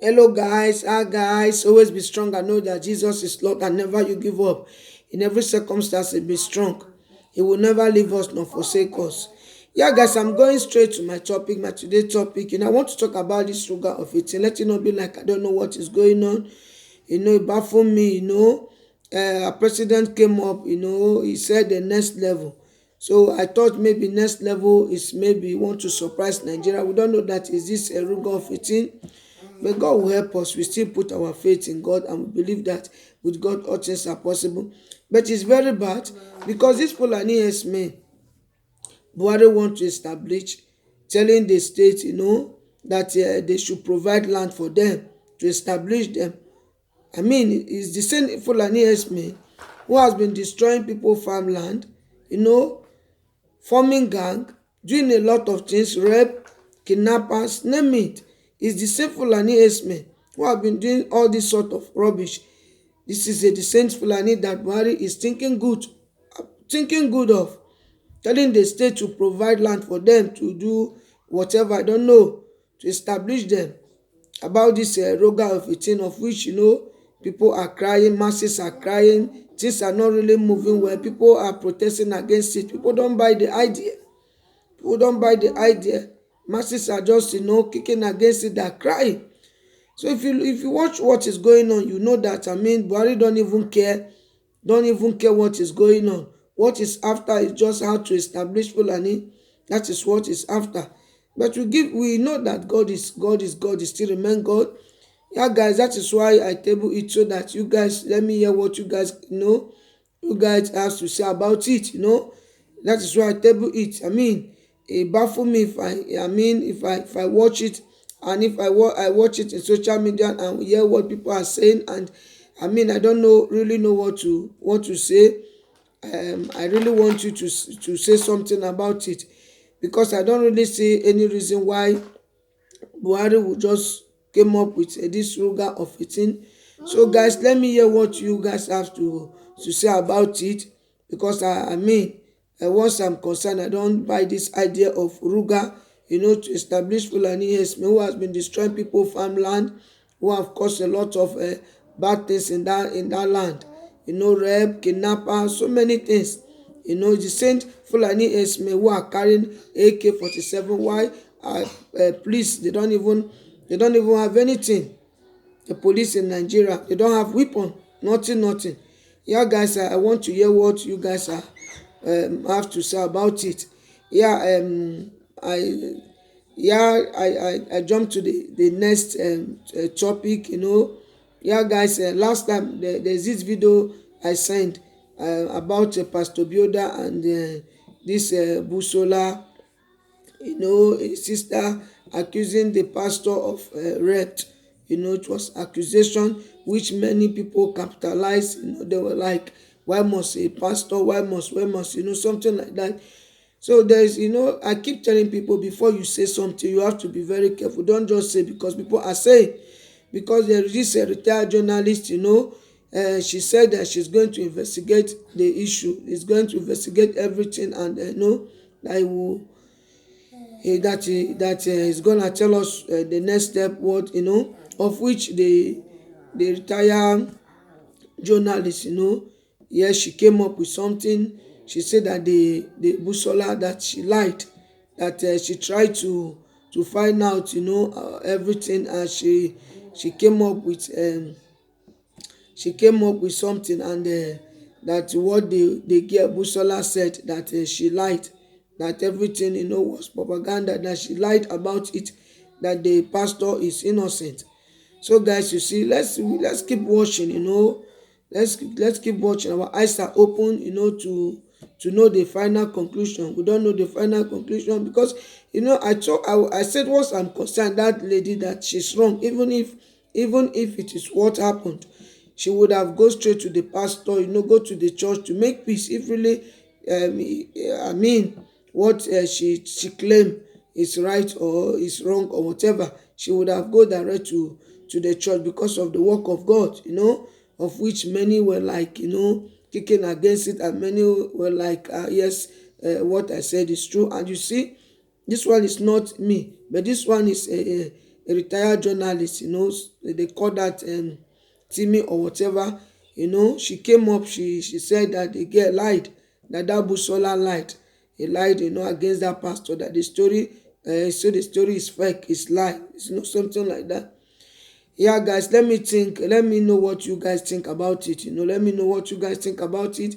Hello, guys. Hi, guys. Always be strong and know that Jesus is Lord and never you give up. In every circumstance, be strong. He will never leave us nor forsake us. Yeah, guys, I'm going straight to my topic, my today topic. I want to talk about this Ruga of it. Let it not be like I don't know what is going on. It baffled me. Our president came up. He said the next level. So I thought maybe next level is maybe he want to surprise Nigeria. We don't know that is this a Ruga of 18. But God will help us. We still put our faith in God and we believe that with God all things are possible. But it's very bad because this Fulani men, Buhari want to establish, telling the state, that they should provide land for them to establish them. I mean, it's the same Fulani men who has been destroying people farmland, forming gang, doing a lot of things, rape, kidnappers, name it. It's the same Fulani herdsmen who have been doing all this sort of rubbish. This is the same Fulani that Buhari is thinking good of, telling the state to provide land for them to do whatever, I don't know, to establish them. About this Ruga of 18, of which, people are crying, masses are crying, things are not really moving well, people are protesting against it, people don't buy the idea. Who don't buy the idea. Masses are just, kicking against it, they're crying. So if you watch what is going on, you know that Buhari don't even care what is going on. What is after is just how to establish Fulani. That is what is after. But we know that God is God, is still remain God. Yeah, guys, that is why I table it so that you guys let me hear what you guys you guys have to say about it. That is why I table it. It baffle me if I watch it, and if I watch it in social media and hear what people are saying, and I don't really know what to say. I really want you to say something about it, because I don't really see any reason why Buhari would just came up with this Ruga of 18. So guys, let me hear what you guys have to say about it, because once I'm concerned, I don't buy this idea of Ruga, to establish Fulani herdsmen who has been destroying people farmland, who have caused a lot of bad things in that land. Rape, kidnapper, so many things. The same Fulani herdsmen who are carrying AK-47. Why police, they don't even have anything. The police in Nigeria, they don't have weapon, nothing. Yeah, guys, I want to hear what you guys have to say about it. Yeah, I I jump to the next topic. Yeah, guys, last time there's this video I sent about Pastor Bioda and this Busola, a sister accusing the pastor of rape. It was accusation which many people capitalized. They were like, why must a pastor, why must, something like that. So I keep telling people, before you say something, you have to be very careful. Don't just say because people are saying. Because there is this retired journalist, she said that she's going to investigate the issue. Is going to investigate everything, and that he will that is gonna tell us the next step, what of which the retired journalist, yes, she came up with something. She said that the Busola, that she lied, that she tried to find out everything, and she came up with something, and that what the girl Busola said, that she lied, that everything was propaganda, that she lied about it, that the pastor is innocent. So guys, you see, let's keep watching. Let's keep watching. Our eyes are open, to know the final conclusion. We don't know the final conclusion because I said, once I'm concerned, that lady, that she's wrong. Even if it is what happened, she would have go straight to the pastor, go to the church to make peace. If really, what she claimed is right or is wrong or whatever, she would have go direct to the church, because of the work of God, of which many were like, kicking against it, and many were like, yes, what I said is true. And you see, this one is not me, but this one is a retired journalist, they call that Timmy or whatever. She came up, she said that the girl lied, that Busola lied. He lied, against that pastor, that the story, so the story is fake, it's lie, something like that. Yeah, guys, let me think. Let me know what you guys think about it. Let me know what you guys think about it.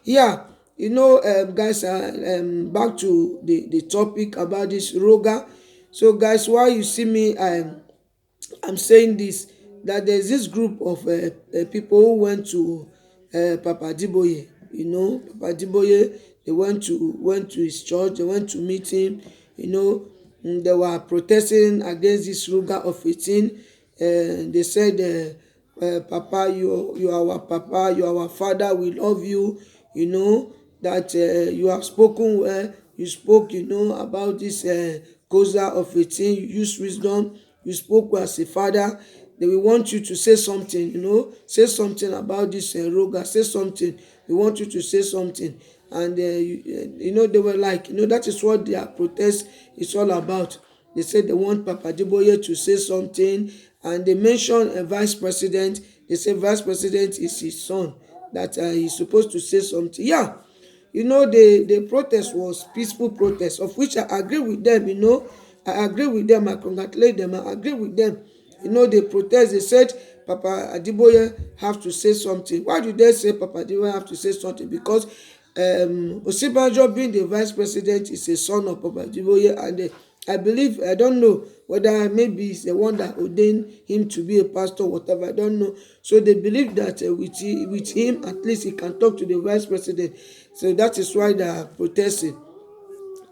Yeah, guys, back to the topic about this Ruga. So, guys, while you see me, I'm saying this, that there's this group of people who went to Papa Diboye. Papa Diboye, they went to his church, they went to meet him. They were protesting against this Ruga of 18. They said, Papa, you are our Papa, you are our Father, we love you. That you have spoken well, you spoke, about this Koza of 18, you use wisdom, you spoke as a father. They will want you to say something, say something about this Roga, say something. We want you to say something. And, they were like, that is what their protest is all about. They said they want Papa Diboye to say something. And they mentioned a vice president. They say vice president is his son, that he's supposed to say something. Yeah, the protest was peaceful protest, of which I agree with them. I agree with them, I congratulate them, I agree with them. They protest, they said Papa Adiboye have to say something. Why do they say Papa Adiboye have to say something? Because Osinbajo, being the vice president, is a son of Papa Adiboye, and I believe, I don't know whether maybe he's the one that ordained him to be a pastor, whatever, I don't know. So they believe that with him, at least he can talk to the vice president. So that is why they are protesting.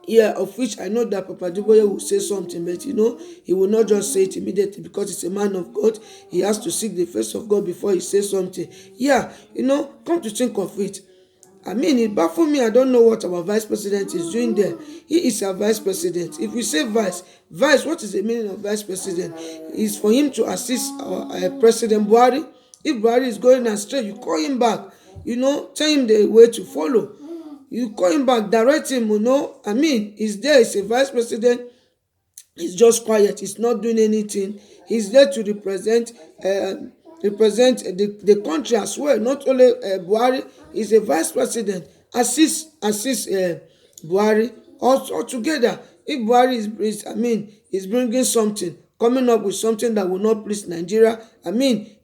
Yeah, of which I know that Papa Duboye will say something, but he will not just say it immediately, because he's a man of God. He has to seek the face of God before he says something. Yeah, come to think of it. I mean, it baffles me. I don't know what our vice president is doing there. He is our vice president. If we say vice, what is the meaning of vice president? It's for him to assist our President Buhari. If Buhari is going astray, you call him back. Tell him the way to follow. You call him back, direct him. I mean, he's there. He's a vice president. He's just quiet. He's not doing anything. He's there to represent the country as well. Not only Buhari. He's a vice president. Assist Buhari. All together. If Buhari is bringing something, coming up with something that will not please Nigeria,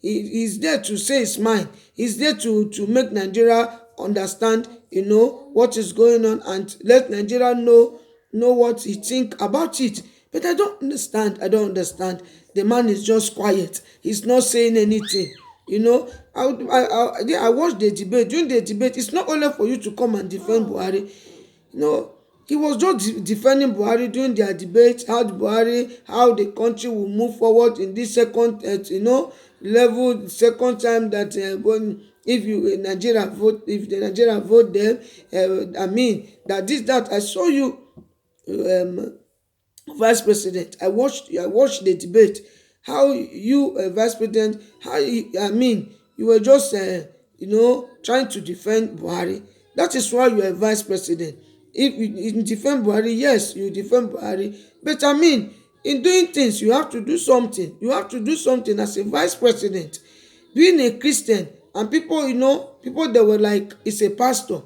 he's there to say his mind. He's there to make Nigeria understand, what is going on, and let Nigeria know what he think about it. But I don't understand. The man is just quiet. He's not saying anything. I watched the debate. During the debate, it's not only for you to come and defend Buhari. He was just defending Buhari during their debate, how the country will move forward in this second, level, second time that when if the Nigeria vote them, that this, that. I saw you, vice president. I watched the debate. How you, vice president, you were just trying to defend Buhari. That is why you are vice president. If you defend Buhari, yes, you defend Buhari, but in doing things, you have to do something. As a vice president, being a Christian. And people, that were like, it's a pastor.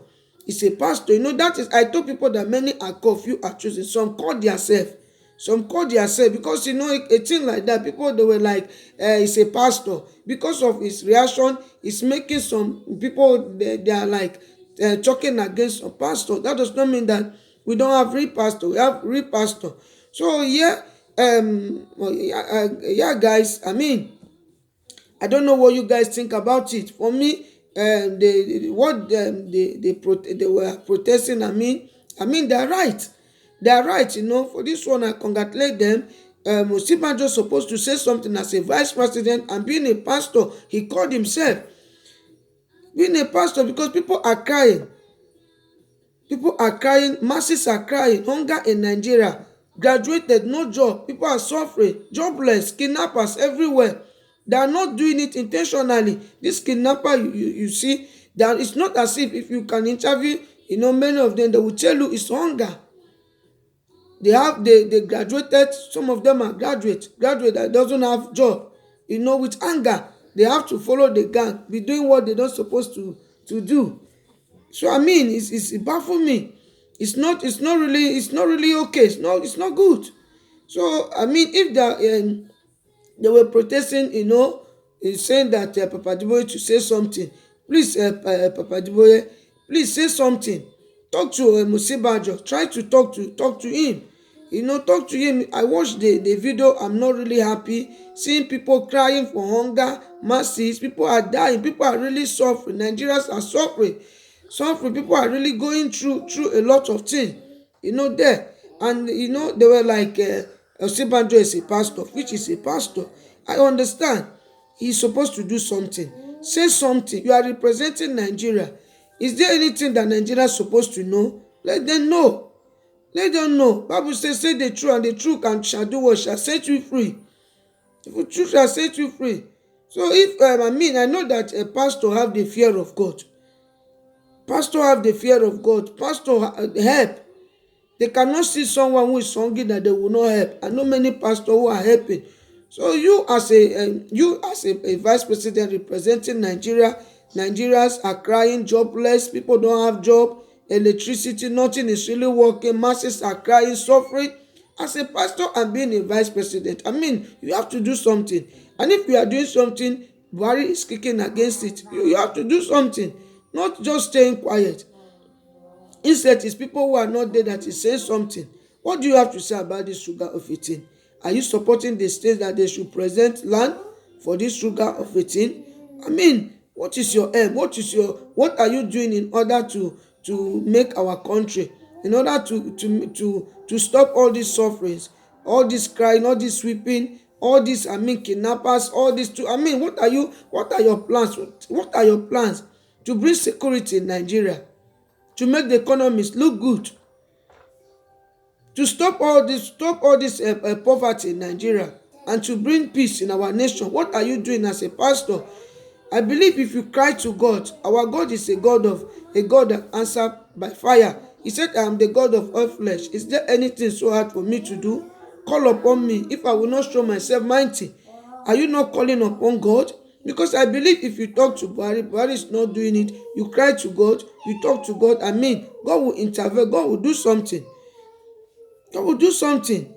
That is, I told people that many are called, few are chosen. Some call themselves because a thing like that, people, they were like, it's a pastor. Because of his reaction, it's making some people, they are like talking against a pastor. That does not mean that we don't have real pastor. We have real pastor. So yeah, guys, I don't know what you guys think about it. For me, they were protesting. They're right. They're right. For this one, I congratulate them. Osinbajo supposed to say something as a vice president, and being a pastor, he called himself being a pastor, because people are crying. Masses are crying. Hunger in Nigeria. Graduated, no job. People are suffering. Jobless, kidnappers everywhere. They are not doing it intentionally. This kidnapper, you see, that it's not as if you can interview, many of them, they will tell you it's hunger. They graduated. Some of them are graduate that doesn't have job. With anger, they have to follow the gang, be doing what they don't supposed to do. So I mean, it baffles me. It's not really okay. It's not good. So I mean, if they were protesting, saying that Papa Diboye to say something. Please, Papa Diboye, please say something. Talk to Musibajo. Try to talk to him. Talk to him. I watched the video. I'm not really happy seeing people crying for hunger, masses. People are dying. People are really suffering. Nigerians are suffering. People are really going through a lot of things. There. And they were like, Osibanjo is a pastor, which is a pastor. I understand. He's supposed to do something. Say something. You are representing Nigeria. Is there anything that Nigeria is supposed to know? Let them know. Let them know. Bible says, say the truth, and the truth shall do what? Shall set you free. The truth shall set you free. So if, I know that a pastor have the fear of God. Pastor have the fear of God. Pastor help. They cannot see someone who is hungry that they will not help. I know many pastors who are helping. So you as a vice president representing Nigeria, Nigerians are crying jobless. People don't have job, electricity, nothing is really working. Masses are crying, suffering. As a pastor and being a vice president, I mean, you have to do something. And if you are doing something, Buhari is kicking against it. You have to do something, not just staying quiet. Instead, it's people who are not there that is saying something. What do you have to say about this Ruga of 18? Are you supporting the state that they should present land for this Ruga of 18? I mean, what is your aim? What are you doing in order to make our country, in order to stop all these sufferings, all this crying, all this weeping, all these kidnappers, all this what are your plans? What are your plans to bring security in Nigeria? To make the economies look good, to stop all this poverty in Nigeria, and to bring peace in our nation. What are you doing as a pastor? I believe if you cry to God, our God is a God that answers by fire. He said, I am the God of all flesh. Is there anything so hard for me to do? Call upon me if I will not show myself mighty. Are you not calling upon God? Because I believe if you talk to Buhari is not doing it. You cry to God, you talk to God. God will intervene. God will do something. God will do something.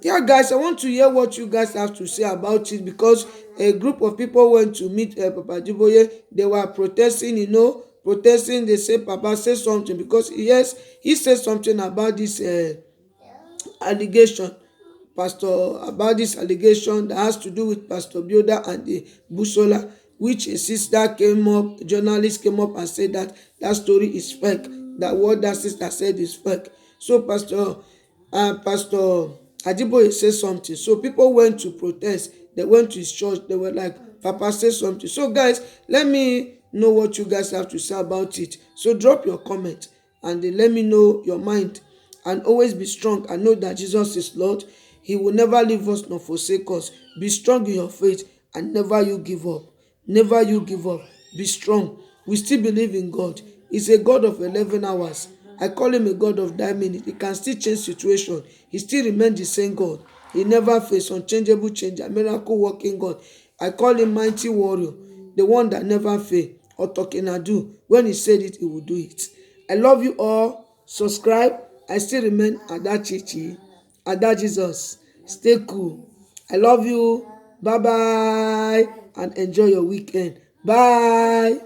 Yeah, guys, I want to hear what you guys have to say about it, because a group of people went to meet Papa Diboye. They were protesting, protesting. They say, Papa, say something, because yes, he said something about this allegation, about this allegation that has to do with Pastor Bioda and the Busola, which a journalist came up and said that story is fake, that what that sister said is fake. So Pastor Adiboye said something. So people went to protest. They went to his church. They were like, Papa said something. So guys, let me know what you guys have to say about it. So drop your comment and let me know your mind. And always be strong and know that Jesus is Lord. He will never leave us nor forsake us. Be strong in your faith and never you give up. Never you give up. Be strong. We still believe in God. He's a God of 11 hours. I call him a God of that minute. He can still change situation. He still remains the same God. He never faced unchangeable change, a miracle working God. I call him mighty warrior, the one that never fail or talking and do. When he said it, he will do it. I love you all. Subscribe. I still remain Ada Chichi, Ada Jesus. Stay cool. I love you. Bye bye and enjoy your weekend. Bye.